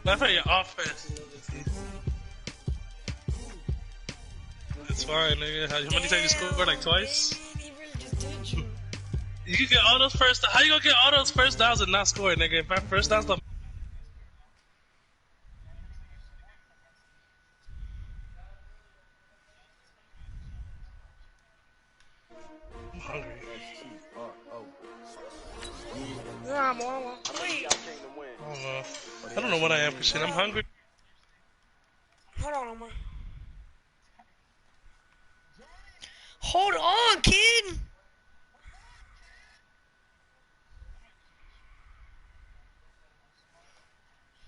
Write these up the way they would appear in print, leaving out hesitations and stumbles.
I thought your offense. It's fine, nigga. How many times you scored? Like twice? He really just did you. You can get all those first. How you gonna get all those first downs and not score, nigga? If my first downs don't. I'm hungry. Yeah, I'm all. Wait, I don't know what I am, Christian. I'm hungry. hold on, Omar. Hold on, kid.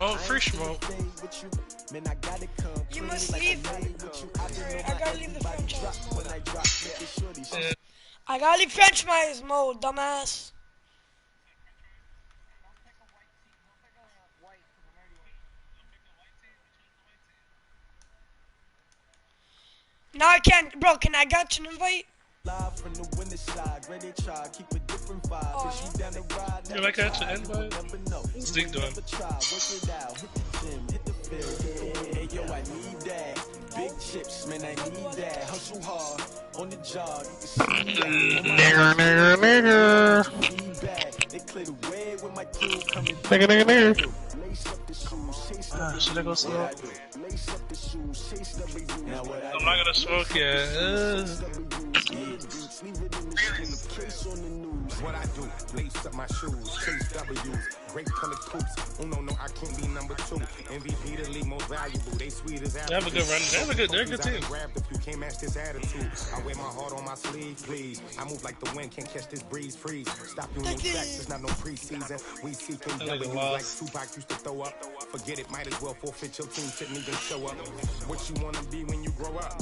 Oh, free smoke. You must leave. I gotta leave the franchise mode. Yeah. I gotta leave franchise mode, dumbass. Now I can't, bro. Can I get an invite? Yeah, I got your invite. What's Dick doing? Big chips, man, I need that. Hustle hard on the job. Nigger. Should I go smoke? I'm not gonna smoke yet. What I do, lace up my shoes, chase W's, great color coops. Oh no, I can't be number 2. MVP the league most valuable. They sweet as apple. They have a good run. They're a good team. If you can't match this attitude, I wear my heart on my sleeve, please. I move like the wind, can't catch this breeze, freeze. Stop doing tracks, it's not no preseason. We seeking W's like Tupac used to throw up. Forget it, might as well forfeit your team, shouldn't even show up. What you wanna be when you grow up?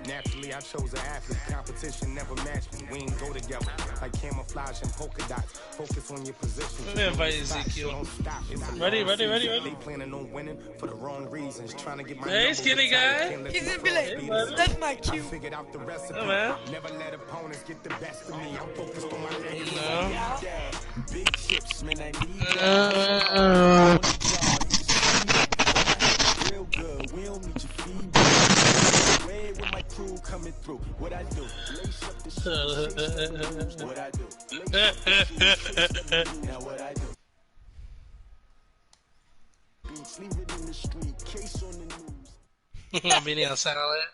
Naturally, I chose an athlete. Competition never matched me. We ain't go together like camouflage and polka dots. Focus on your position. Let me invite Ezekiel. Ready? They planning on winning for the wrong reasons. Trying to get my hey, skinny guy. He's gonna be like, that's my cue. Figured out the recipe. Oh, man. Never let opponents get the best of me. I'm focused on my Big chips, man, I need real good. We don't need your feedback. Way with my crew coming through. What I do? Lace up the shoes. What I do? Now what I do? Leave it in the street. Case on the news. Beanie on salad.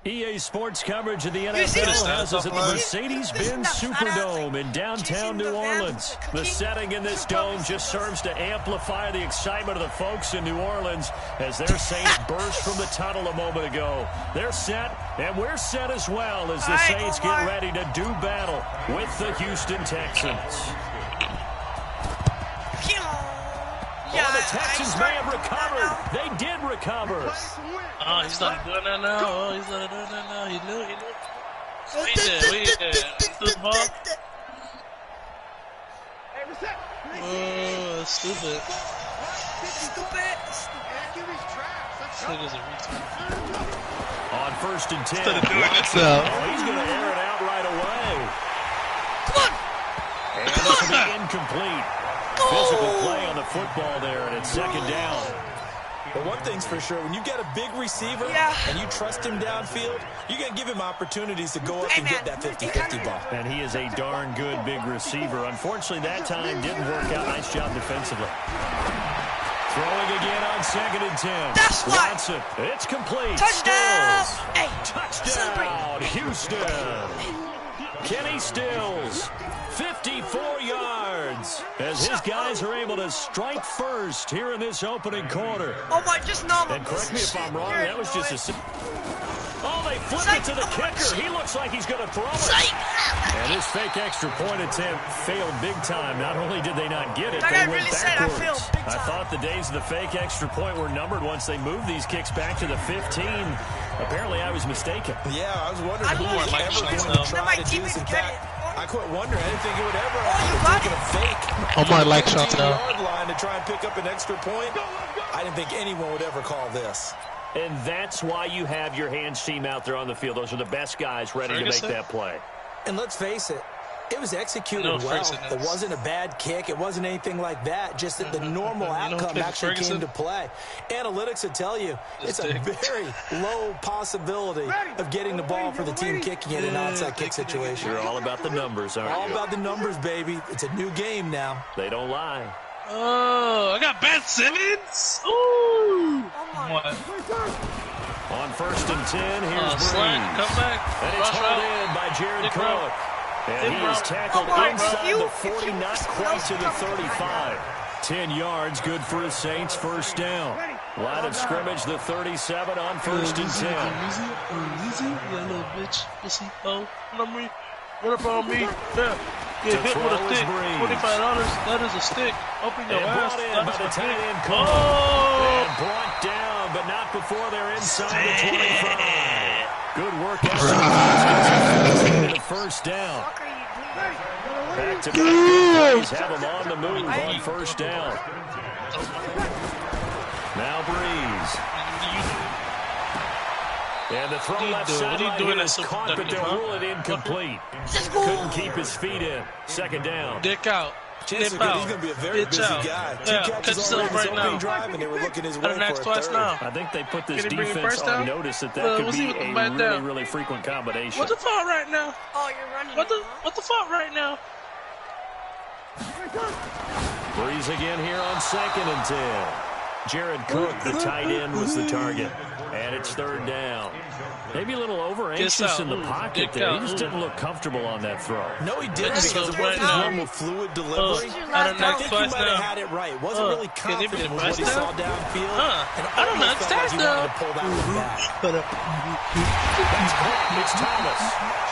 EA Sports coverage of the NFL has us at the Mercedes-Benz Superdome in downtown New Orleans. The setting in this dome just serves to amplify the excitement of the folks in New Orleans as their Saints burst from the tunnel a moment ago. They're set, and we're set as well as the Saints get ready to do battle with the Houston Texans. Well, the Texans may have recovered. They did recover. Oh, he's not doing that now. Oh, he's not doing that now. He knew. He did. The ball. Oh, that's stupid. This nigga's a retard. On 1st and 10. Instead of doing it so. Oh, he's going to air it out right away. Come on. And this will be incomplete. Physical play on the football there, and it's second down. But one thing's for sure, when you get a big receiver and you trust him downfield, you're going to give him opportunities to go up and get that 50-50 ball. And he is a darn good big receiver. Unfortunately, that time didn't work out. Nice job defensively. Throwing again on 2nd and 10. That's why. Watson, it's complete. Touchdown. Stills. Hey, Touchdown, Houston. Kenny Stills, 54 yards, as his guys are able to strike first here in this opening quarter. Oh my, just normal. And correct me if I'm wrong, that was just a... Oh, they flipped it to the kicker. He looks like he's going to throw it. And his fake extra point attempt failed big time. Not only did they not get it, they went backwards. I thought the days of the fake extra point were numbered once they moved these kicks back to the 15. Apparently, I was mistaken. Yeah, I was wondering who was ever going to try to do this. In fact, I quit wondering. I didn't think it would ever take a fake. I might like Chantel. Yard line to try and pick up an extra point. I didn't think anyone would ever call this. And that's why you have your hands team out there on the field. Those are the best guys ready to make that play. And let's face it, It was executed well. It wasn't a bad kick. It wasn't anything like that. Just that the normal outcome actually came to play. Analytics will tell you it's a very low possibility of getting the ball for the team kicking in an onside kick situation. You're all about the numbers, aren't you? All about the numbers, baby. It's a new game now. They don't lie. Oh, I got Ben Simmons. Ooh. What? On 1st and 10, here's Breeze. Come back. And it's hauled in by Jared Cook. And he is tackled inside the 40, not quite to the 35. 10 yards, good for the Saints, first down. Line of scrimmage, the 37 on 1st and 10. Easy, you little bitch. Pussy. Oh, run me. Run up on me. Yeah. Get hit with a stick. $25. That is a stick. Open your ass. Brought in by the tight end Cole. Oh! And brought down, but not before they're inside the 25. Good work out. The first down. Back-to-back plays have them on the move on first down. Now Breeze. And the throw left sideline is caught, but they'll rule it incomplete. Couldn't keep his feet in. Second down. Dick out. He's going to be a very busy guy. Two catches already in his opening drive, and they were looking his way for a third. I think they put this defense on notice that could be a really frequent combination. What's the fault right now? Oh, you're running. What the fault right now? Breeze again here on 2nd and 10. Jared Cook, the tight end, was the target. And it's third down. Maybe a little over-anxious in the pocket there. He just didn't look comfortable on that throw. No, he didn't, because it wasn't normal fluid delivery. I think he might have had it right. Wasn't really confident with what he saw downfield. I don't understand though. That's caught. It's Thomas.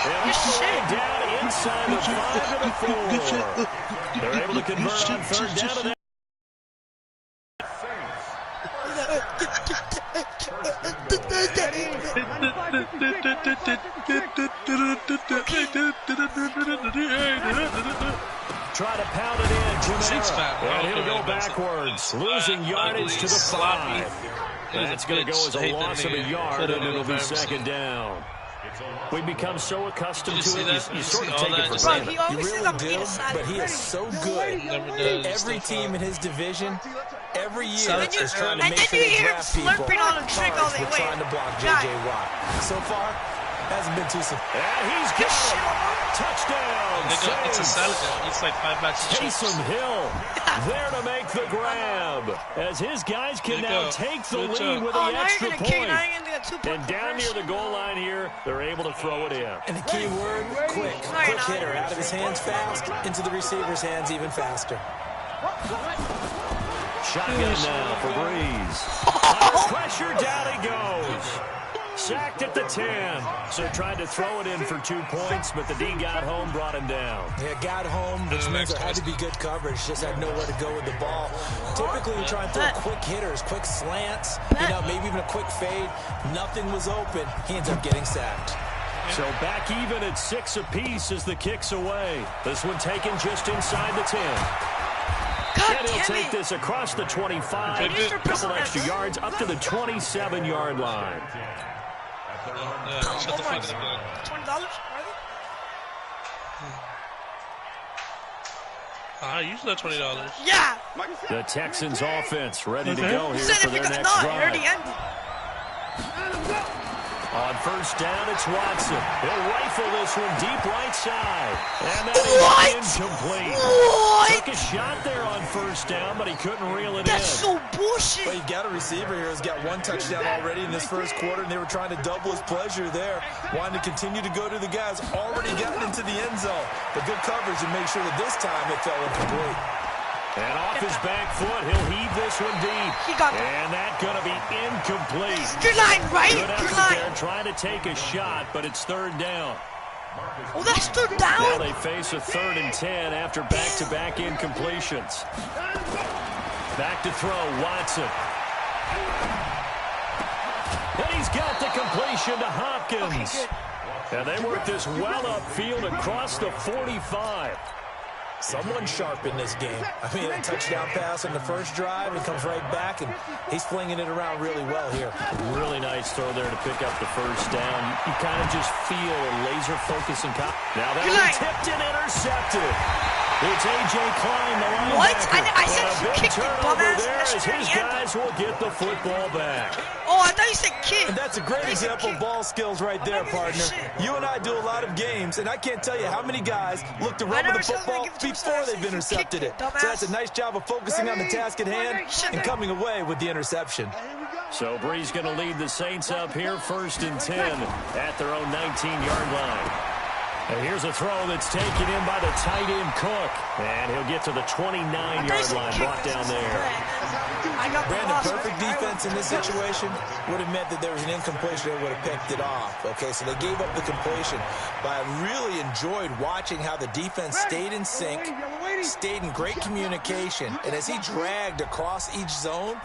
And all the way down inside the 5 and the 4. They're able to convert on third down to that. Try to pound it in. And he'll go backwards, losing yardage to the 5. That's going to go as a loss of a yard, and it'll be second down. We become so accustomed to it, you sort of take it for granted. You really do, but he is so good. Every team in his division, every year, is trying to make sure they draft people. We're trying to block J.J. Watt. So far, hasn't been too simple. And he's got it. Touchdown. It's a salad. It's like 5 backs. Taysom Hill there to make the grab. As his guys can now take the lead with the extra point. And down near the goal line here, they're able to throw it in. And the key word, quick. Quick hitter. Out of his hands fast, into the receiver's hands even faster. Shotgun now for Breeze. Under pressure, down he goes. Sacked at the 10. So tried to throw it in for 2 points, but the D got home, brought him down. Yeah, got home, which means there had to be good coverage. Just had nowhere to go with the ball. Typically, we try and throw quick hitters, quick slants, maybe even a quick fade. Nothing was open. He ends up getting sacked. So back even at 6 apiece as the kick's away. This one taken just inside the 10. And he'll take this across the 25. A couple extra yards up to the 27-yard line. Shut the fuck up. $20? Usually $20. Yeah. The Texans offense ready to go here for their next drive. On first down, it's Watson. He'll rifle this one deep right side. And that is incomplete. Took a shot there on first down, but he couldn't reel it in. That's so bullshit. But you got a receiver here who's got 1 touchdown already in this first quarter, and they were trying to double his pleasure there. Wanting to continue to go to the guys already gotten into the end zone. But good coverage and make sure that this time it fell incomplete. And off his back foot, he'll heave this one deep. And that's going to be incomplete. Your line, right? Good effort there, trying to take a shot, but it's third down. Oh, that's third down? Now they face a 3rd and 10 after back-to-back incompletions. Back to throw, Watson. And he's got the completion to Hopkins. And they work this well upfield across the 45. Someone sharp in this game. I mean, a touchdown pass on the first drive and comes right back, and he's flinging it around really well here. Really nice throw there to pick up the first down. You kind of just feel a laser focus and now that one tipped and intercepted. It's A.J. Klein, the linebacker. What? I said a big kick, you turnover dumbass. there as his guys will get the football back. Oh, I thought you said kick. And that's a great example of ball skills right there, partner. You and I do a lot of games, and I can't tell you how many guys look to run with the football before they've intercepted it. So that's a nice job of focusing on the task at hand and coming away with the interception. So Bree's going to lead the Saints up here 1st and 10 at their own 19-yard line. And here's a throw that's taken in by the tight end Cook. And he'll get to the 29-yard line, brought down there. Brandon, perfect defense in this situation would have meant that there was an incompletion. They would have picked it off. Okay, so they gave up the completion. But I really enjoyed watching how the defense stayed in sync, stayed in great communication. And as he dragged across each zone,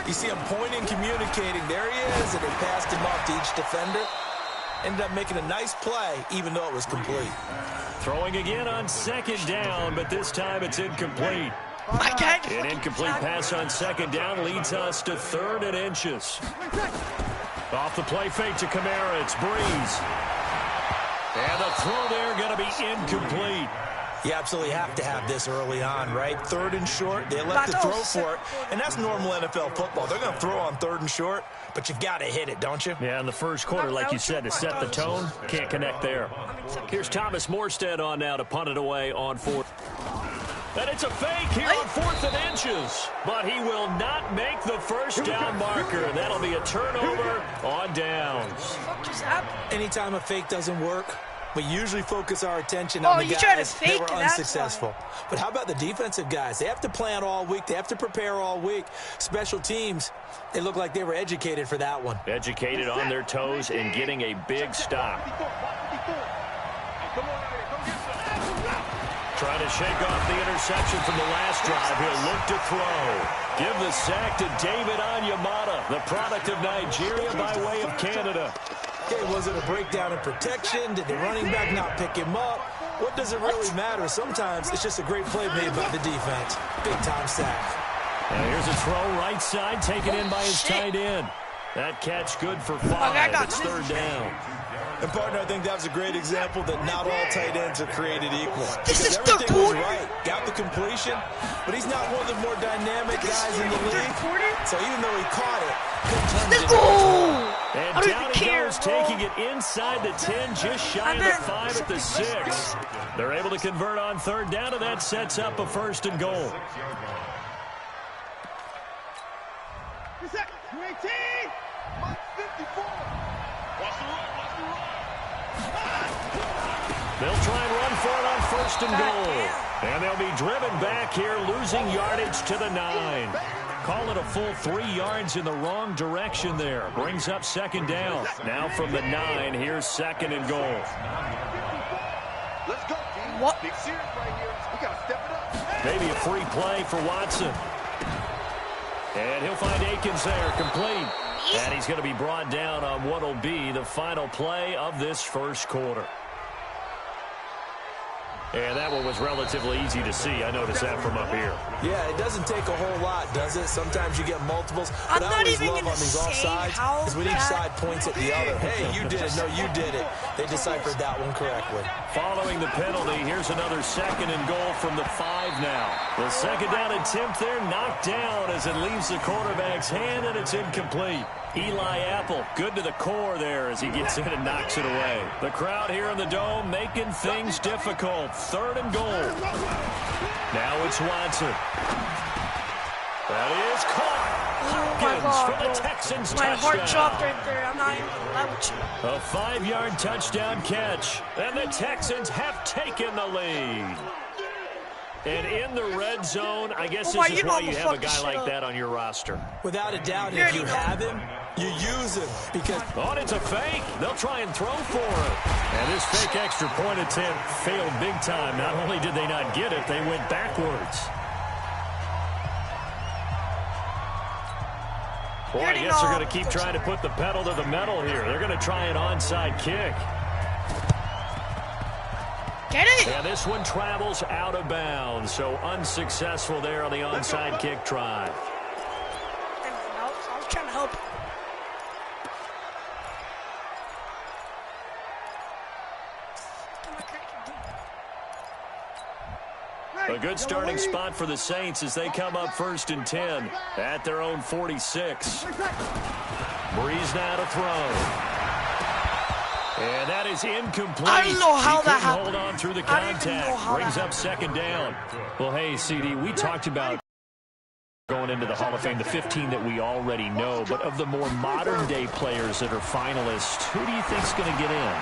you see him pointing, communicating. There he is, and they passed him off to each defender. Ended up making a nice play, even though it was complete. Throwing again on 2nd down, but this time it's incomplete. An incomplete pass on 2nd down leads us to 3rd and inches. Off the play fake to Kamara, it's Breeze. And the throw there going to be incomplete. You absolutely have to have this early on, right? 3rd and short, they elect to throw for it, and that's normal NFL football. They're going to throw on 3rd and short, but you've got to hit it, don't you? Yeah, in the first quarter, like you said, to set the tone, can't connect there. Here's Thomas Morstead on now to punt it away on 4th. And it's a fake here on 4th and inches, but he will not make the first down marker. That'll be a turnover on downs. Anytime a fake doesn't work, we usually focus our attention on the guys that were unsuccessful. But how about the defensive guys? They have to plan all week. They have to prepare all week. Special teams, they look like they were educated for that one. Educated on their toes and getting a big stop. Trying to shake off the interception from the last drive. He'll look to throw. Give the sack to David Onyemata, the product of Nigeria by way of Canada. Okay, was it a breakdown in protection? Did the running back not pick him up? What does it really matter? Sometimes it's just a great play made by the defense. Big-time sack. And here's a throw right side, taken in by his tight end. That catch good for 5. It's 3rd down. And, partner, I think that was a great example that not all tight ends are created equal. This is everything was right. Got the completion, but he's not one of the more dynamic guys in the league. So even though he caught it, couldn't turn it into and down he goes, taking it inside the 10, just shy of the 5 at the 6. They're able to convert on 3rd down, and that sets up a 1st and goal. They'll try and run for it on 1st and goal. And they'll be driven back here, losing yardage to the 9. Call it a full 3 yards in the wrong direction there. Brings up 2nd down. Now from the 9, here's 2nd and goal. Let's go. What? Big series right here. We got to step it up. Maybe a free play for Watson. And he'll find Akins there, complete. And he's going to be brought down on what will be the final play of this first quarter. And that one was relatively easy to see. I noticed that from up here. Yeah, it doesn't take a whole lot, does it? Sometimes you get multiples. What I always love on these offsides is when each side points at the other. Hey, you did it. No, you did it. They deciphered that one correctly. Following the penalty, here's another 2nd and goal from the 5 now. The 2nd down attempt there knocked down as it leaves the quarterback's hand, and it's incomplete. Eli Apple, good to the core there as he gets in and knocks it away. The crowd here in the Dome making things difficult. 3rd and goal. Now it's Watson. That is caught. Hopkins for the Texans touchdown. My heart dropped right there. I'm not even gonna lie with you. A 5-yard touchdown catch. And the Texans have taken the lead. And in the red zone, I guess this is why you have a guy like that on your roster. Without a doubt, if you have him, you use him. Because oh, it's a fake. They'll try and throw for it. And this fake extra point attempt failed big time. Not only did they not get it, they went backwards. Boy, I guess they're going to keep trying to put the pedal to the metal here. They're going to try an onside kick. Get it? And this one travels out of bounds, so unsuccessful there on the onside kick try. I was trying to help. A good starting spot for the Saints as they come up 1st and 10 at their own 46. Breeze now to throw. And that is incomplete. I don't know how that happened. Hold on through the contact. Brings up 2nd down. Well, hey, CD, we talked about going into the Hall of Fame, the 15 that we already know. But of the more modern-day players that are finalists, who do you think is going to get in?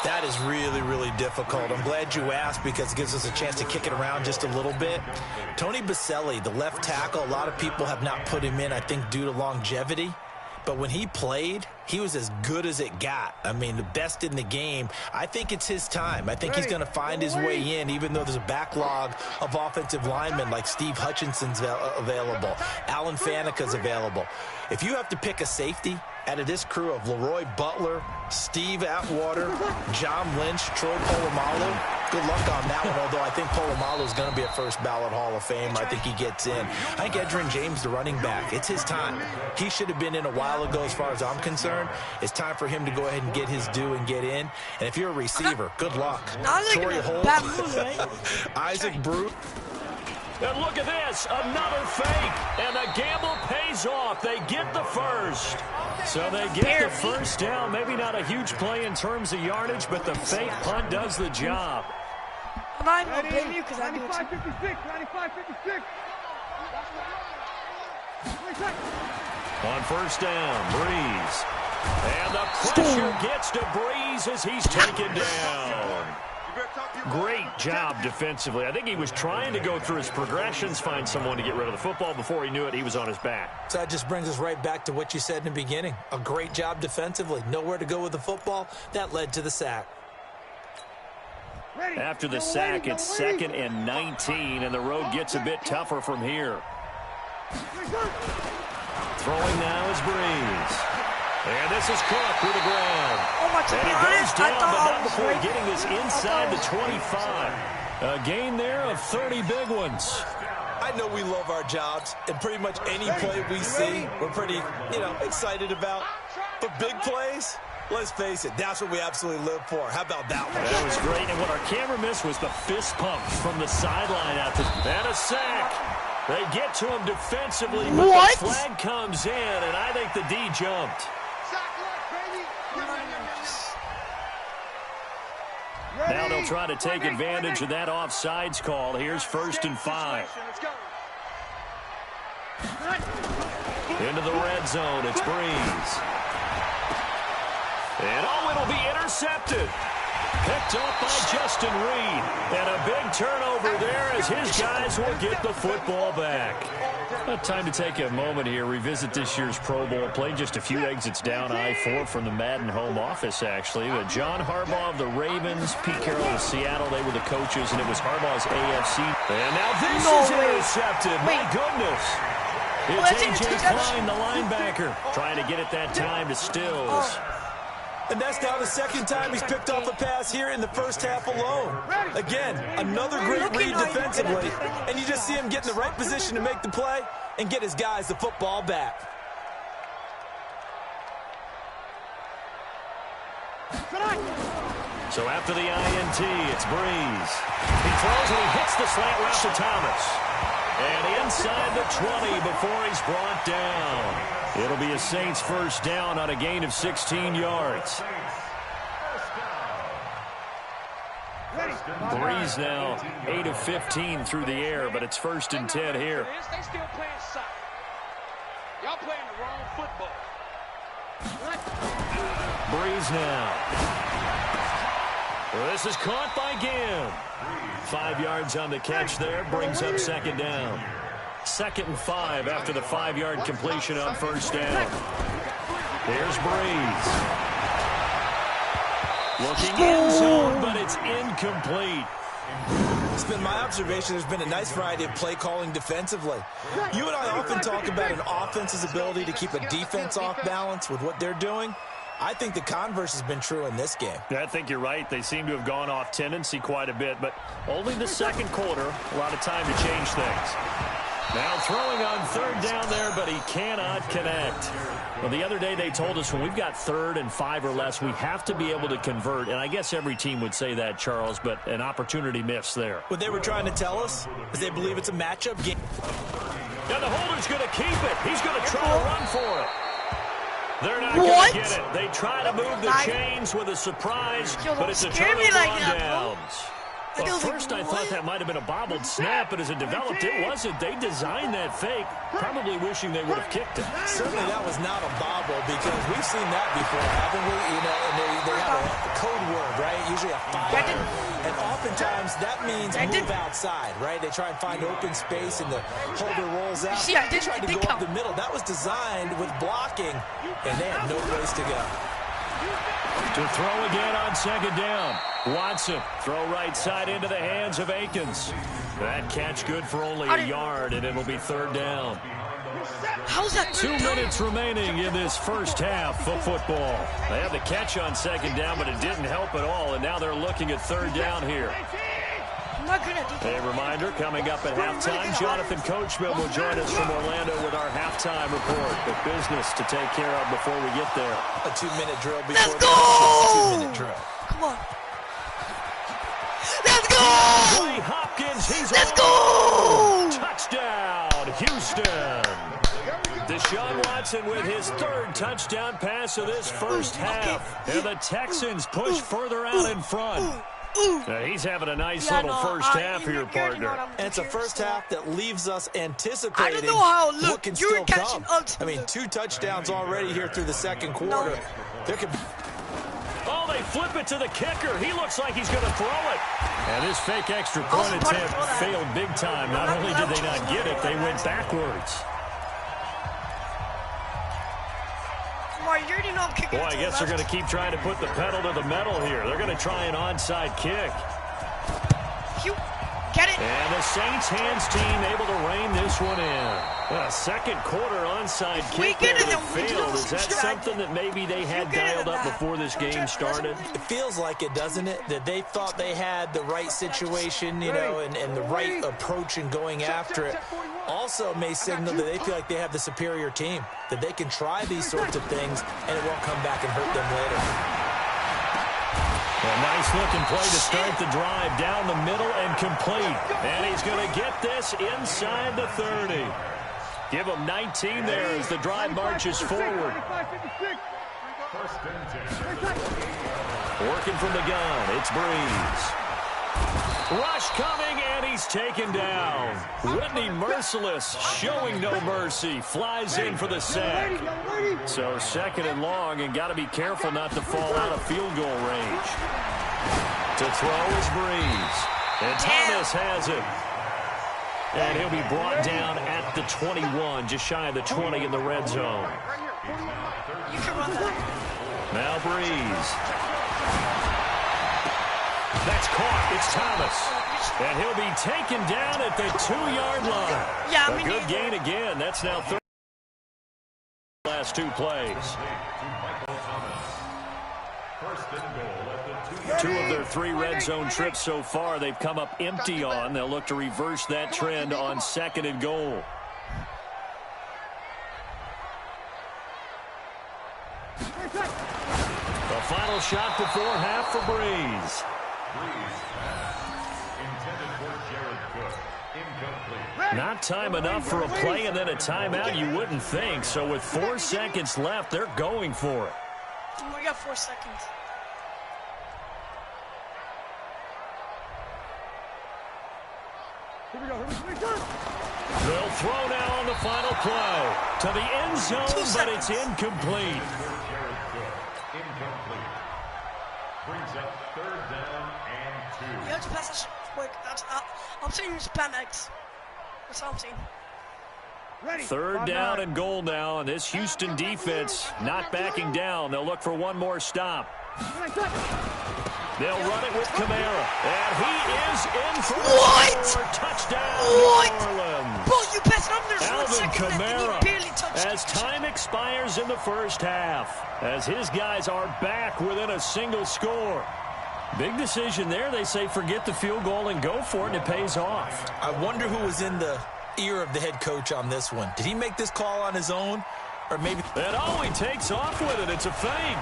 That is really, really difficult. I'm glad you asked because it gives us a chance to kick it around just a little bit. Tony Baselli, the left tackle, a lot of people have not put him in, I think, due to longevity. But when he played, he was as good as it got. I mean, the best in the game. I think it's his time. I think he's going to find his way in, even though there's a backlog of offensive linemen like Steve Hutchinson's available. Alan Faneca's available. If you have to pick a safety out of this crew of Leroy Butler, Steve Atwater, John Lynch, Troy Polamalu, good luck on that one, although I think Polamalu is going to be a first ballot Hall of Famer. I think he gets in. I think Edgerrin James, the running back, it's his time. He should have been in a while ago as far as I'm concerned. It's time for him to go ahead and get his due and get in. And if you're a receiver, good luck. Torrey Holt, Isaac Bruce. And look at this, another fake, and the gamble pays off. They get the first. So they get the first down. Maybe not a huge play in terms of yardage, but the fake punt does the job. I'm not even going to blame you because I do it. 95-56. On 1st down, Breeze. And the pressure gets to Breeze as he's taken down. Great job defensively. I think he was trying to go through his progressions, find someone to get rid of the football. Before he knew it, he was on his back. So that just brings us right back to what you said in the beginning. A great job defensively. Nowhere to go with the football. That led to the sack. After the sack, it's 2nd and 19, and the road gets a bit tougher from here. Throwing now is Breeze. And this is Cook with the ground. To be honest, down, I thought but I not was before right. getting this inside the 25. A gain there of 30 big ones. I know we love our jobs, and pretty much any play we see, we're pretty, excited about. But big plays, let's face it, that's what we absolutely live for. How about that one? That was great, and what our camera missed was the fist pump from the sideline after and a sack. They get to him defensively, but the flag comes in, and I think the D jumped. Now they'll try to take advantage of that offsides call. Here's 1st and 5. Into the red zone, it's Breeze. And it'll be intercepted. Picked up by Justin Reed. And a big turnover there as his guys will get the football back. Time to take a moment here, revisit this year's Pro Bowl. Played just a few exits down I-4 from the Madden home office, actually. But John Harbaugh of the Ravens, Pete Carroll of Seattle, they were the coaches, and it was Harbaugh's AFC. And now this is intercepted. My goodness. It's A.J. Klein, the linebacker, trying to get it that time to Stills. And that's now the 2nd time he's picked off a pass here in the first half alone. Again, another great read defensively, and you just see him get in the right position to make the play and get his guys the football back. So after the INT, it's Breeze. He throws and he hits the slant route to Thomas. And inside the 20 before he's brought down. It'll be a Saints first down on a gain of 16 yards. Breeze now 8 of 15 through the air, but it's 1st and 10 here. They still playing soccer. Y'all playing the wrong football. Breeze now. Well, this is caught by Ginn. 5 yards on the catch there, brings up 2nd down. 2nd and 5 after the 5-yard completion on 1st down. Here's Breeze. Looking end zone, but it's incomplete. It's been my observation there's been a nice variety of play calling defensively. You and I often talk about an offense's ability to keep a defense off balance with what they're doing. I think the converse has been true in this game. Yeah, I think you're right. They seem to have gone off tendency quite a bit, but only the second quarter. A lot of time to change things. Now throwing on third down there, but he cannot connect. Well, the other day they told us when we've got 3rd and 5 or less, we have to be able to convert. And I guess every team would say that, Charles, but an opportunity missed there. What they were trying to tell us is they believe it's a matchup game. And the holder's going to keep it. He's going to try to run for it. They're not going to get it. They try to move the chains with a surprise, but it's a turnover on downs. Well, first I thought that might have been a bobbled snap, but as it developed, it wasn't. They designed that fake, probably wishing they would have kicked it. Certainly that was not a bobble because we've seen that before, haven't we? You know, and they have a code word, right? Usually a fire. And oftentimes that means move outside, right? They try and find open space and the holder rolls out. They tried to go up the middle. That was designed with blocking, and they had no place to go. To throw again on second down. Watson, throw right side into the hands of Akins. That catch good for only a yard, and it'll be 3rd down. How's that 2 minutes remaining in this first half of football. They had the catch on second down, but it didn't help at all, and now they're looking at 3rd down here. A reminder, coming up at halftime, Jonathan Coachman will join us from Orlando with our halftime report. The business to take care of before we get there. A 2-minute drill before Let's the go! 2-minute drill. Come on. Let's go! Ray Hopkins, he's Let's on. go! Touchdown, Houston. Deshaun Watson with his 3rd touchdown pass of this first half. And the Texans push further out in front. He's having a nice little first half here, partner. And it's a first half that leaves us anticipating I don't know how. Look, what can you're still catching come. up to I mean, 2 touchdowns already here through the second quarter. There could be... Oh, they flip it to the kicker. He looks like he's going to throw it. And this fake extra point attempt failed big time. Not only did they not get it, they went backwards. Boy, I guess they're going to keep trying to put the pedal to the metal here. They're going to try an onside kick. Get it. And the Saints hands team able to rein this one in. A second quarter onside kick there that failed. Is that something that maybe they had dialed up before this game started? It feels like it, doesn't it? That they thought they had the right situation, you know, and the right approach in going after it. Also may signal that they feel like they have the superior team, that they can try these sorts of things and it won't come back and hurt them later. A nice-looking play to start the drive down the middle and complete. And he's going to get this inside the 30. Give him 19 there as the drive marches forward. Working from the gun, it's Breeze. Rush coming, and he's taken down. Whitney Merciless showing no mercy. Flies in for the sack. So 2nd and long, and got to be careful not to fall out of field goal range. To throw is Breeze. And Thomas has it. And he'll be brought down at the 21, just shy of the 20 in the red zone. Now Breeze. That's caught. It's Thomas. And he'll be taken down at the 2-yard line. Yeah, a good gain again. That's now 30 last 2 plays. 2 of their 3 red zone trips so far they've come up empty on. They'll look to reverse that trend on 2nd and goal. The final shot before half for Breeze. Not time enough for a play and then a timeout, you wouldn't think. So with 4 seconds left, they're going for it. We got 4 seconds. They'll throw now on the final play. To the end zone, but it's incomplete. Brings up 3rd down and 2. You have to pass this quick. I'm saying spam X. That's all I'm saying. 3rd down and goal now, and this Houston defense not backing down. They'll look for one more stop. They'll run it with Kamara. And he is in for What? touchdown, What? New Orleans. Bro, you passed on there's 1 Alvin second left and Kamara, he barely touched as time expires in the first half, as his guys are back within a single score. Big decision there. They say forget the field goal and go for it, and it pays off. I wonder who was in the ear of the head coach on this one. Did he make this call on his own? Or maybe... And he takes off with it. It's a fake.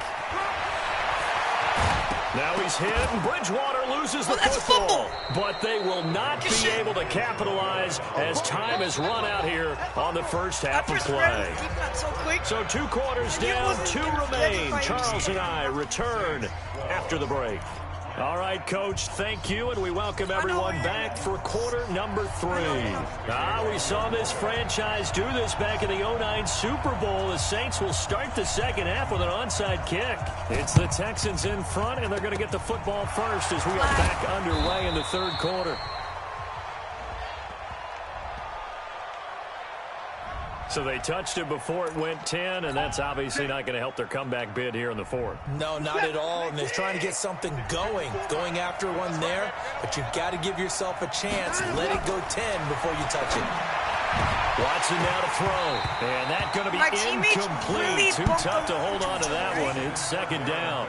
Now he's hit, and Bridgewater loses the football. But they will not be able to capitalize as time has run out here on the first half of play. So 2 quarters down, 2 remain. Charles and I return after the break. All right, Coach, thank you, and we welcome everyone back for quarter number 3. We saw this franchise do this back in the 2009 Super Bowl. The Saints will start the second half with an onside kick. It's the Texans in front, and they're going to get the football first as we are back underway in the third quarter. So they touched it before it went 10, and that's obviously not going to help their comeback bid here in the fourth. No, not at all. And they're trying to get something going after one there. But you've got to give yourself a chance. Let it go 10 before you touch it. Watson now to throw. And that's going to be incomplete. Too tough to hold on to that one. It's second down.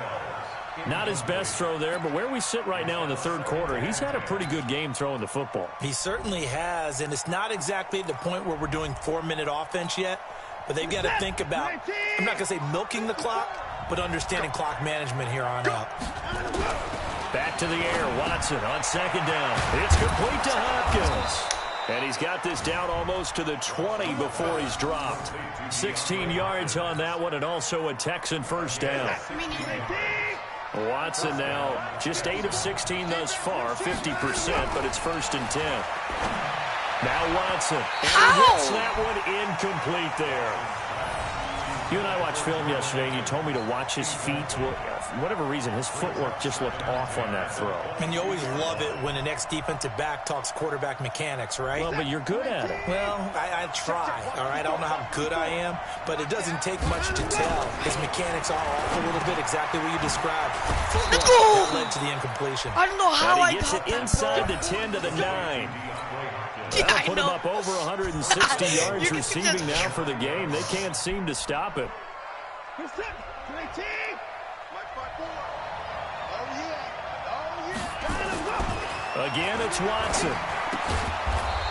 Not his best throw there, but where we sit right now in the third quarter, he's had a pretty good game throwing the football. He certainly has, and it's not exactly at the point where we're doing 4-minute offense yet, but they've got to think about, I'm not going to say milking the clock, but understanding clock management here on out. Back to the air, Watson on second down. It's complete to Hopkins. And he's got this down almost to the 20 before he's dropped. 16 yards on that one, and also a Texan first down. Watson now just 8 of 16 thus far, 50%, but it's 1st and 10. Now Watson, and he hits that one incomplete there. You and I watched film yesterday, and you told me to watch his feet. Well, for whatever reason, his footwork just looked off on that throw. And you always love it when an ex-defensive back talks quarterback mechanics, right? Well, but you're good at it. Well, I try, all right? I don't know how good I am, but it doesn't take much to tell. His mechanics are off a little bit, exactly what you described. Footwork that led to the incompletion. I don't know how he gets it inside the 10 to the 9. That'll put him up over 160 yards receiving now for the game. They can't seem to stop it. Again, it's Watson.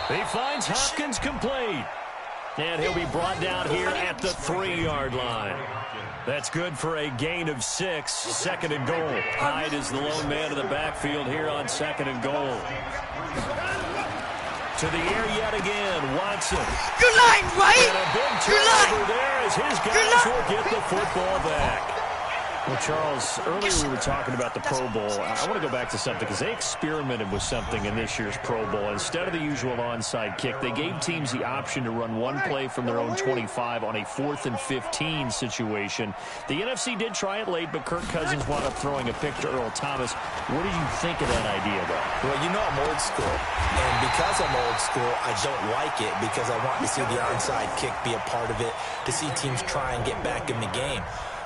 He finds Hopkins complete. And he'll be brought down here at the 3-yard line. That's good for a gain of 6, 2nd and goal. Hyde is the lone man in the backfield here on 2nd and goal. To the air yet again, Watson. You're lying, right? And a big turnover there as his guys will get the football back. Well, Charles, earlier we were talking about the Pro Bowl. I want to go back to something because they experimented with something in this year's Pro Bowl. Instead of the usual onside kick, they gave teams the option to run one play from their own 25 on a 4th and 15 situation. The NFC did try it late, but Kirk Cousins wound up throwing a pick to Earl Thomas. What did you think of that idea, though? Well, you know I'm old school. And because I'm old school, I don't like it because I want to see the onside kick be a part of it, to see teams try and get back in the game.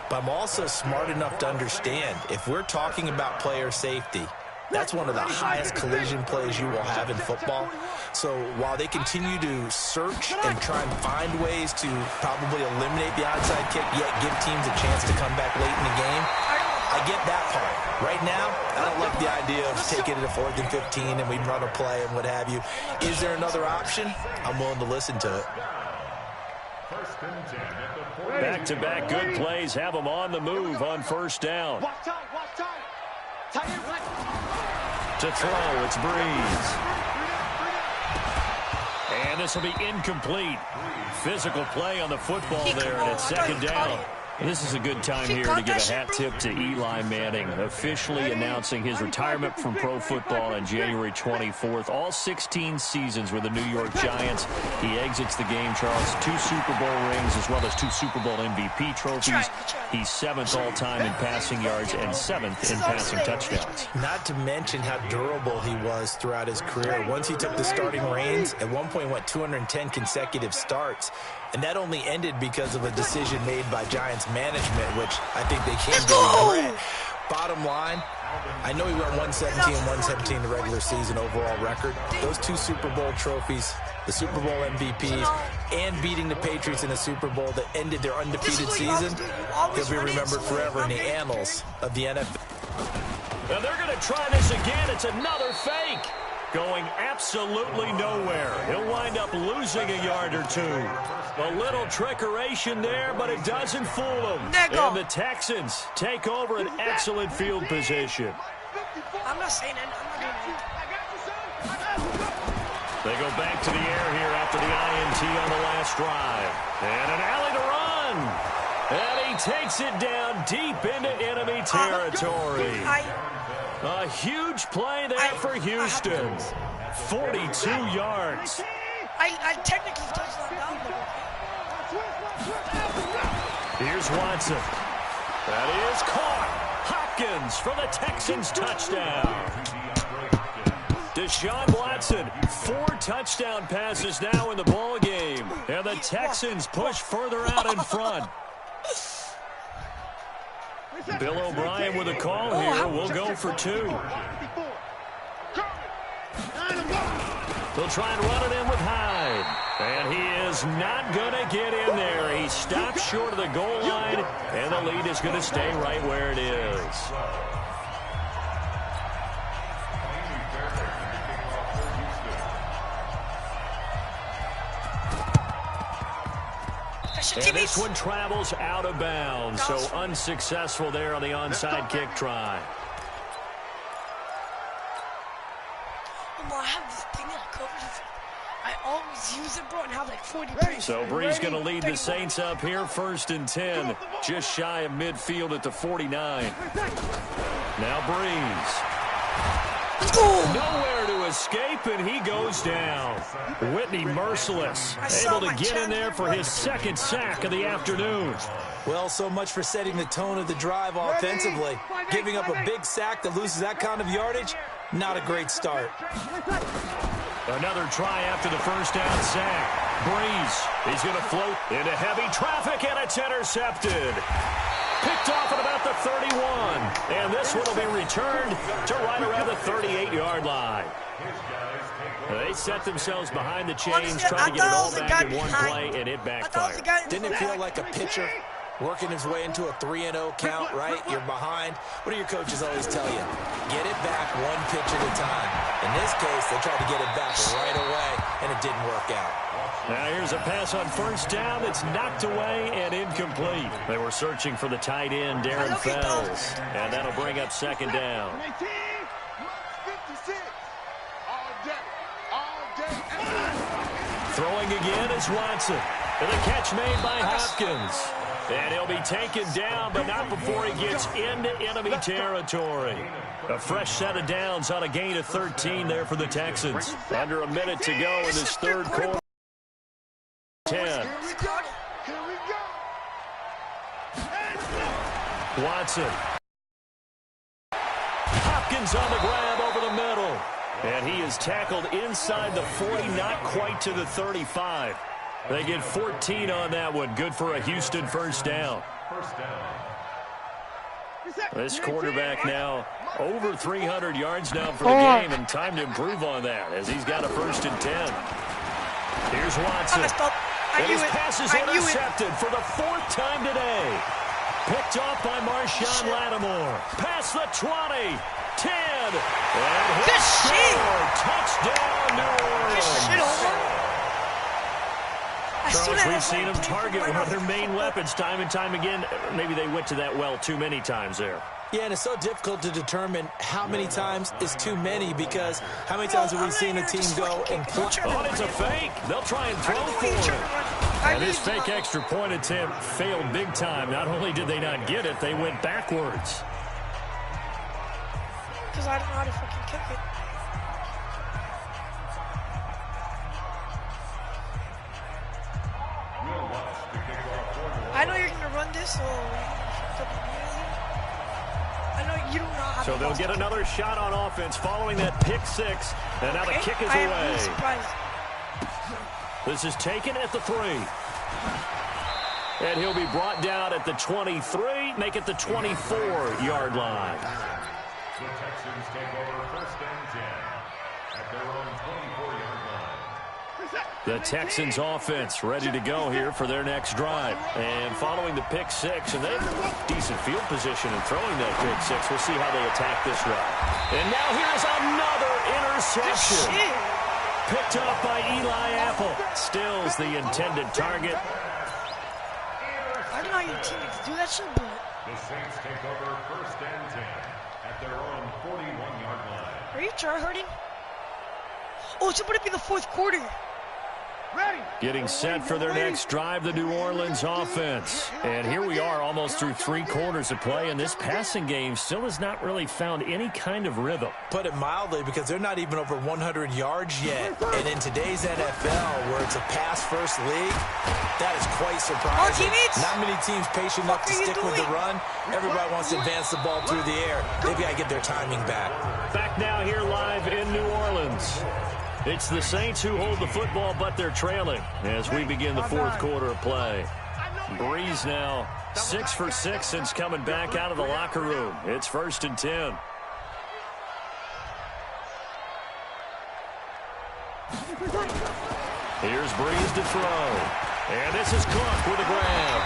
But I'm also smart enough to understand, if we're talking about player safety, that's one of the highest collision plays you will have in football. So while they continue to search and try and find ways to probably eliminate the onside kick, yet give teams a chance to come back late in the game, I get that part. Right now, I don't like the idea of taking it to 4th and 15 and we run a play and what have you. Is there another option? I'm willing to listen to it. Back-to-back good plays have them on the move on 1st down. To throw, it's Breeze. And this will be incomplete. Physical play on the football there, and it's 2nd down. This is a good time here to give a hat tip to Eli Manning, officially announcing his retirement from pro football on January 24th. All 16 seasons with the New York Giants. He exits the game, Charles. 2 Super Bowl rings as well as 2 Super Bowl MVP trophies. He's 7th all-time in passing yards and 7th in passing touchdowns. Not to mention how durable he was throughout his career. Once he took the starting reins, at one point went 210 consecutive starts. And that only ended because of a decision made by Giants management, which I think they came to regret. Bottom line, I know he went 117 and 117 the regular season overall record. Those 2 Super Bowl trophies, the Super Bowl MVPs, and beating the Patriots in a Super Bowl that ended their undefeated season, he'll be remembered forever in the annals of the NFL. Now they're going to try this again. It's another fake. Going absolutely nowhere. He'll wind up losing a yard or 2. A little trickeration there, but it doesn't fool him. And the Texans take over an excellent field position. I'm not saying it. I'm not doing it. They go back to the air here after the INT on the last drive. And an alley to run. And he takes it down deep into enemy territory. A huge play there for Houston. 42 yards. I technically touched that down. Here's Watson. That is caught. Hopkins for the Texans touchdown. Deshaun Watson, 4 touchdown passes now in the ball game. And the Texans push further out in front. Bill O'Brien with a call here. We'll go for 2. They'll try and run it in with Hyde. And he is not going to get in there. He stops short of the goal line, and the lead is going to stay right where it is. And this one travels out of bounds, so unsuccessful there on the onside kick try. I have this thing that covers. I always use it, bro, and have like 40 plays. So Brees going to lead the Saints up here, 1st and 10, just shy of midfield at the 49. Now Brees. Nowhere to escape, and he goes down. Whitney merciless, able to get in there for his 2nd sack of the afternoon. Well, so much for setting the tone of the drive offensively. Giving up a big sack that loses that kind of yardage, not a great start. Another try after the 1st down sack. Brees, he's going to float into heavy traffic, and it's intercepted. Picked off at about the 31. And this one will be returned to right around the 38-yard line. They set themselves behind the chains, trying to get it all back in one play, and it backfired. Didn't it feel like a pitcher working his way into a 3-0 count, right? You're behind. What do your coaches always tell you? Get it back 1 pitch at a time. In this case, they tried to get it back right away, and it didn't work out. Now here's a pass on 1st down that's knocked away and incomplete. They were searching for the tight end, Darren Fells, and that'll bring up 2nd down. Throwing again is Watson. And the catch made by Hopkins. And he'll be taken down, but not before he gets into enemy territory. A fresh set of downs on a gain of 13 there for the Texans. Under a minute to go in this 3rd quarter. 10. Watson. Hopkins on the grab over the middle. And he is tackled inside the 40, not quite to the 35. They get 14 on that one. Good for a Houston 1st down. This quarterback now over 300 yards now for the game, and time to improve on that as he's got a 1st and 10. Here's Watson. And his pass is intercepted for the 4th time today. Picked off by Marshawn Lattimore. Past the 20, 10, and he'll score. Touchdown, New Orleans. Charles, we've seen them target one of their main weapons time and time again. Maybe they went to that well too many times there. Yeah, and it's so difficult to determine how many times is too many, because how many times have we seen a team go and play? Oh, it's a fake. They'll try and throw for it. And this fake extra point attempt failed big time. Not only did they not get it, they went backwards. Because I don't know how to fucking kick it. I know you're going to run this, so I know you do not have. So they'll get another shot on offense following that pick 6. And now the kick is away. I'm really surprised. This is taken at the 3. And he'll be brought down at the 23, make it the 24-yard line. The Texans take over 1st and 10 at their own 24-yard line. The Texans offense ready to go here for their next drive. And following the pick six, and they have decent field position in throwing that pick six. We'll see how they attack this drive. And now here's another interception. Picked up by Eli Apple. Stills the intended target. I don't know how your teammates do that shit, but... The Saints take over 1st and 10 at their own 41-yard line. Are you tryharding? Oh, it's about to be the 4th quarter. Getting set for their next drive, the New Orleans offense. And here we are almost through 3 quarters of play, and this passing game still has not really found any kind of rhythm. Put it mildly, because they're not even over 100 yards yet. And in today's NFL, where it's a pass-first league, that is quite surprising. Not many teams patient enough to stick with the run. Everybody wants to advance the ball through the air. They've got to get their timing back. Back now here live in New Orleans. It's the Saints who hold the football, but they're trailing as we begin the 4th quarter of play. Breeze now 6 for 6 since coming back out of the locker room. It's 1st and 10. Here's Breeze to throw. And this is Cook with a grab.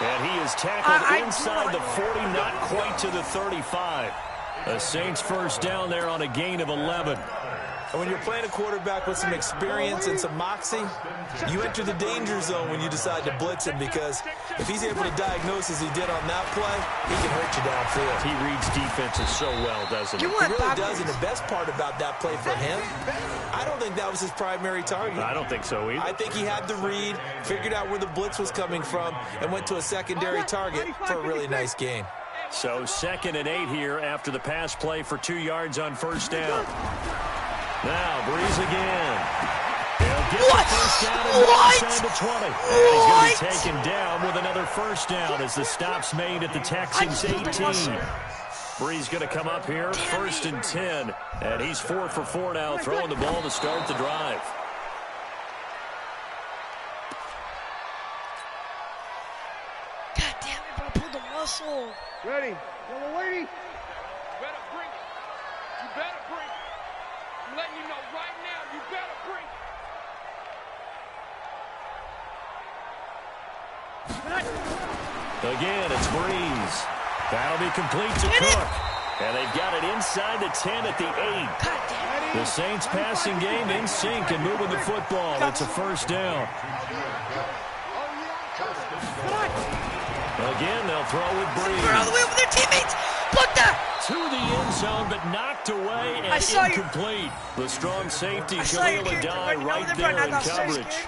And he is tackled inside the 40, not quite to the 35. The Saints first down there on a gain of 11. And when you're playing a quarterback with some experience and some moxie, you enter the danger zone when you decide to blitz him, because if he's able to diagnose as he did on that play, he can hurt you downfield. He reads defenses so well, doesn't he? He really does, and the best part about that play for him, I don't think that was his primary target. I don't think so either. I think he had the read, figured out where the blitz was coming from, and went to a secondary target for a really nice gain. So 2nd and 8 here after the pass play for 2 yards on 1st down. Now, Breeze again. He'll get the first down and inside the 20. And he's going to be taken down with another first down as the stop's made at the Texans 18. Breeze going to come up here, 1st and 10. And he's 4 for 4 now, throwing the ball to start the drive. God damn it, bro. I pulled the muscle. Ready. Yellow lady. You better bring it. You better bring it. I'm letting you know right now, you better bring it. Again, it's Breeze. That'll be complete to Cook. And they've got it inside the 10 at the 8. The Saints passing game in sync and moving the football. It's a first down. Again, they'll throw with Breeze. They're all the way over their teammates. Look there. To the end zone, but knocked away and incomplete. The strong safety, Khalil Adai, right there in coverage.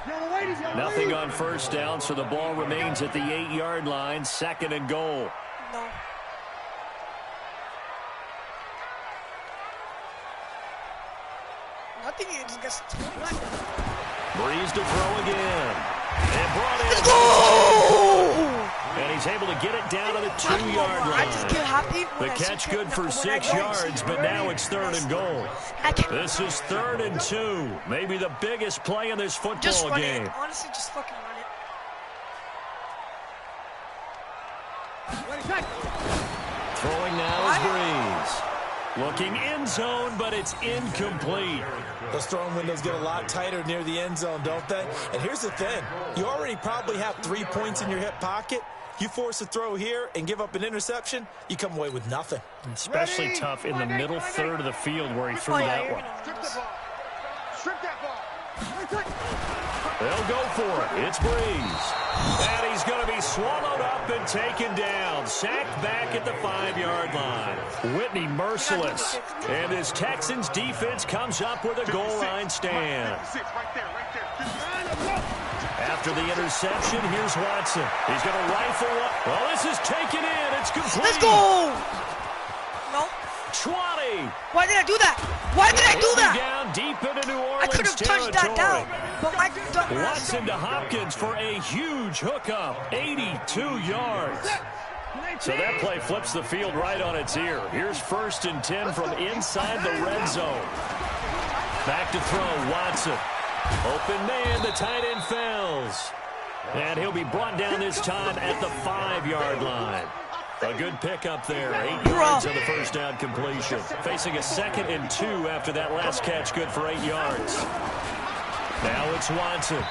Nothing on first down, so the ball remains at the 8-yard line. 2nd and goal. No. Nothing, you just gets Breeze to throw again. And brought in. Let's go! And he's able to get it down to the 2-yard line. I just get happy. The catch good for 6 yards, but now it's 3rd and goal. This is 3rd and 2. Maybe the biggest play in this football game. Honestly, just fucking run it. Throwing now is Breeze. Looking end zone, but it's incomplete. Those throwing windows get a lot tighter near the end zone, don't they? And here's the thing. You already probably have 3 points in your hip pocket. You force a throw here and give up an interception, you come away with nothing. Especially tough in the middle third of the field where he threw that one. Strip that ball. They'll go for it. It's Breeze. And he's going to be swallowed up and taken down. Sacked back at the 5-yard line. Whitney merciless. And his Texans defense comes up with a goal line stand. After the interception, here's Watson. He's going to rifle up. Well, this is taken in. It's complete. Let's go! No. 20. Why did I do that? Why did I do that? Down deep into New Orleans I could have touched that down. But my Watson to Hopkins for a huge hookup. 82 yards. So that play flips the field right on its ear. Here's 1st and 10 from inside the red zone. Back to throw, Watson. Open man, the tight end fails. And he'll be brought down this time at the 5-yard line. A good pickup there. 8 yards on the first down completion. Facing a 2nd and 2 after that last catch. Good for 8 yards. Now it's Watson.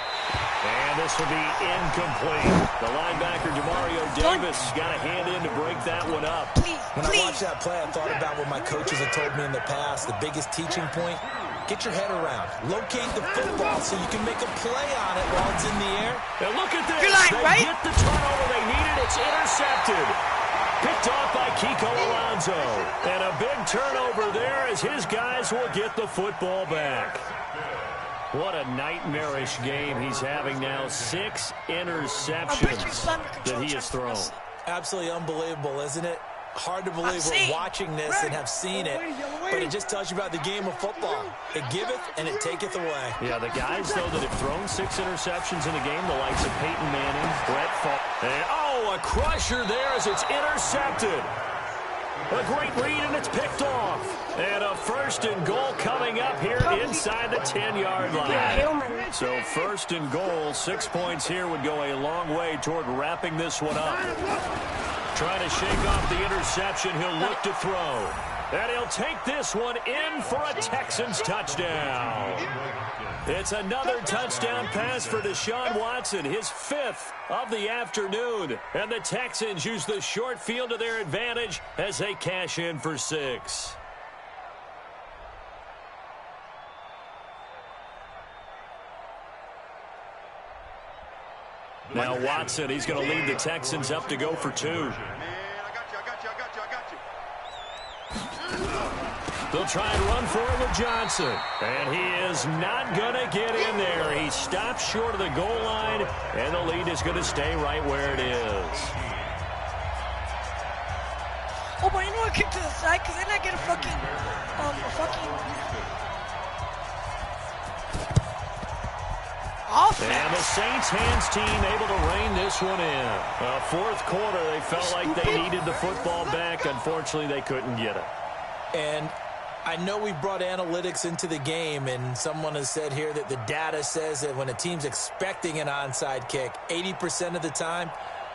And this will be incomplete. The linebacker, Demario Davis, got a hand in to break that one up. When I watched that play, I thought about what my coaches have told me in the past. The biggest teaching point, get your head around. Locate the football so you can make a play on it while it's in the air. And look at this. They get the turnover they needed. It's intercepted. Picked off by Kiko Alonso. And a big turnover there as his guys will get the football back. What a nightmarish game he's having now. 6 interceptions that he has thrown. Absolutely unbelievable, isn't it? Hard to believe we're watching this and have seen it, but it just tells you about the game of football. It giveth and it taketh away. Yeah, the guys, though, that have thrown 6 interceptions in a game, the likes of Peyton Manning, Brett Favre. And, oh, a crusher there as it's intercepted. A great read, and it's picked off. And a 1st and goal coming up here inside the 10-yard line. So 1st and goal, 6 points here would go a long way toward wrapping this one up. Trying to shake off the interception, he'll look to throw. And he'll take this one in for a Texans touchdown. It's another touchdown pass for Deshaun Watson, his 5th of the afternoon. And the Texans use the short field to their advantage as they cash in for 6. Now Watson, he's going to lead the Texans up to go for 2. They'll try and run for it with Johnson. And he is not going to get in there. He stops short of the goal line, and the lead is going to stay right where it is. Oh, but you know what? Kick to the side, because then I get a fucking offense. And the Saints hands team able to rein this one in. 4th quarter, they felt like they needed the football back. Unfortunately, they couldn't get it. And I know we brought analytics into the game, and someone has said here that the data says that when a team's expecting an onside kick, 80% of the time,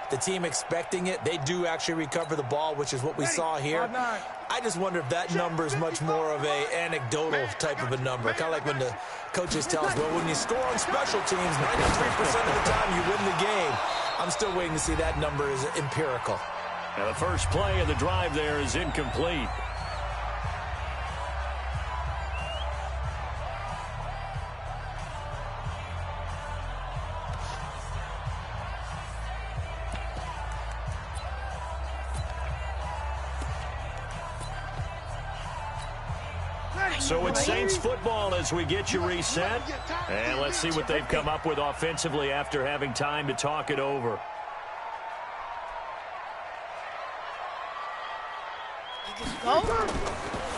the team expecting it, they do actually recover the ball, which is what we saw here. I just wonder if that number is much more of a anecdotal type of a number. Kind of like when the coaches tell us, well, when you score on special teams, 93% of the time you win the game. I'm still waiting to see that number is empirical. Now the first play of the drive there is incomplete. So it's Saints football as we get you reset. And let's see what they've come up with offensively after having time to talk it over.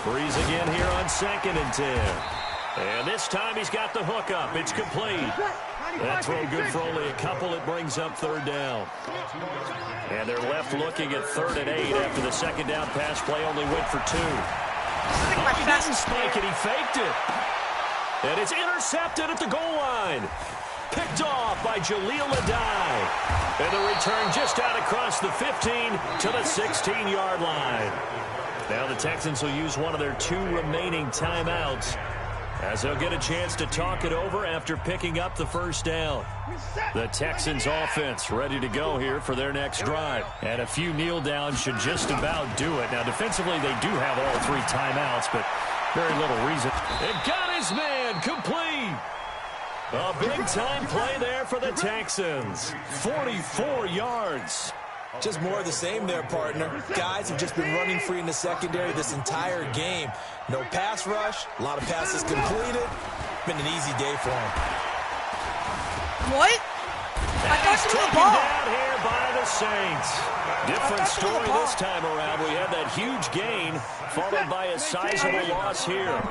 Breeze again here on 2nd and 10. And this time he's got the hook up. It's complete. That throw good for only a couple. It brings up 3rd down. And they're left looking at 3rd and 8 after the 2nd down pass play only went for 2. He didn't spike it, he faked it. And it's intercepted at the goal line. Picked off by Jaleel Adai. And the return just out across the 15 to the 16-yard line. Now the Texans will use one of their 2 remaining timeouts as they'll get a chance to talk it over after picking up the 1st down. The Texans offense ready to go here for their next drive. And a few kneel downs should just about do it. Now defensively they do have all 3 timeouts, but very little reason. And got his man complete. A big-time play there for the Texans. 44 yards. Just more of the same there, partner. Guys have just been running free in the secondary this entire game. No pass rush, a lot of passes completed. Been an easy day for him. What? I got to the ball. Down here by the Saints. Different story this time around. We had that huge gain followed by a sizable loss here.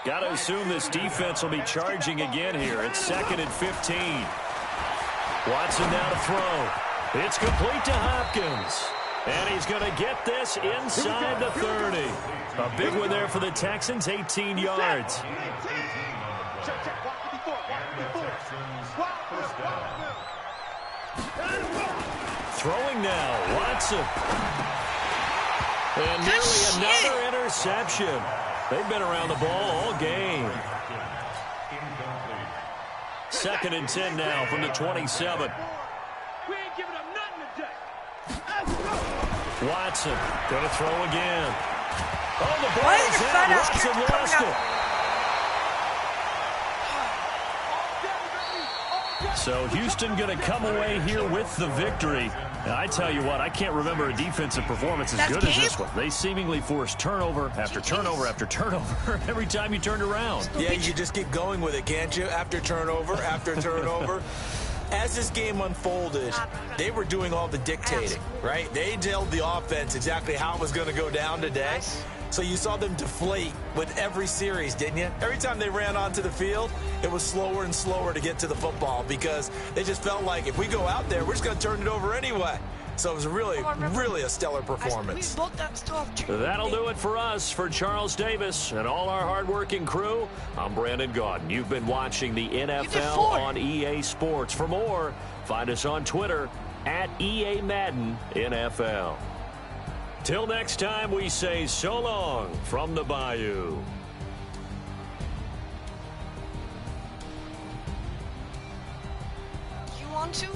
Got to assume this defense will be charging again here. It's 2nd and 15. Watson now to throw. It's complete to Hopkins. And he's going to get this inside the 30. A big one there for the Texans, 18 yards. Throwing now, Watson. And nearly another interception. They've been around the ball all game. 2nd and 10 now from the 27. We ain't giving up nothing today. Watson going to throw again. Oh, the Why ball is is the in. fat ass Watson coming lost out? it. So Houston going to come away here with the victory. And I tell you what, I can't remember a defensive performance as good as this one. They seemingly forced turnover after turnover after turnover every time you turned around. Yeah, you just keep going with it, can't you? After turnover, after turnover. As this game unfolded, they were doing all the dictating, right? They told the offense exactly how it was going to go down today. So you saw them deflate with every series, didn't you? Every time they ran onto the field, it was slower and slower to get to the football because they just felt like if we go out there, we're just going to turn it over anyway. So it was really, really a stellar performance. That'll do it for us. For Charles Davis and all our hardworking crew, I'm Brandon Gaudin. You've been watching the NFL on EA Sports. For more, find us on Twitter at EA Madden NFL. Till next time, we say so long from the Bayou. You want to?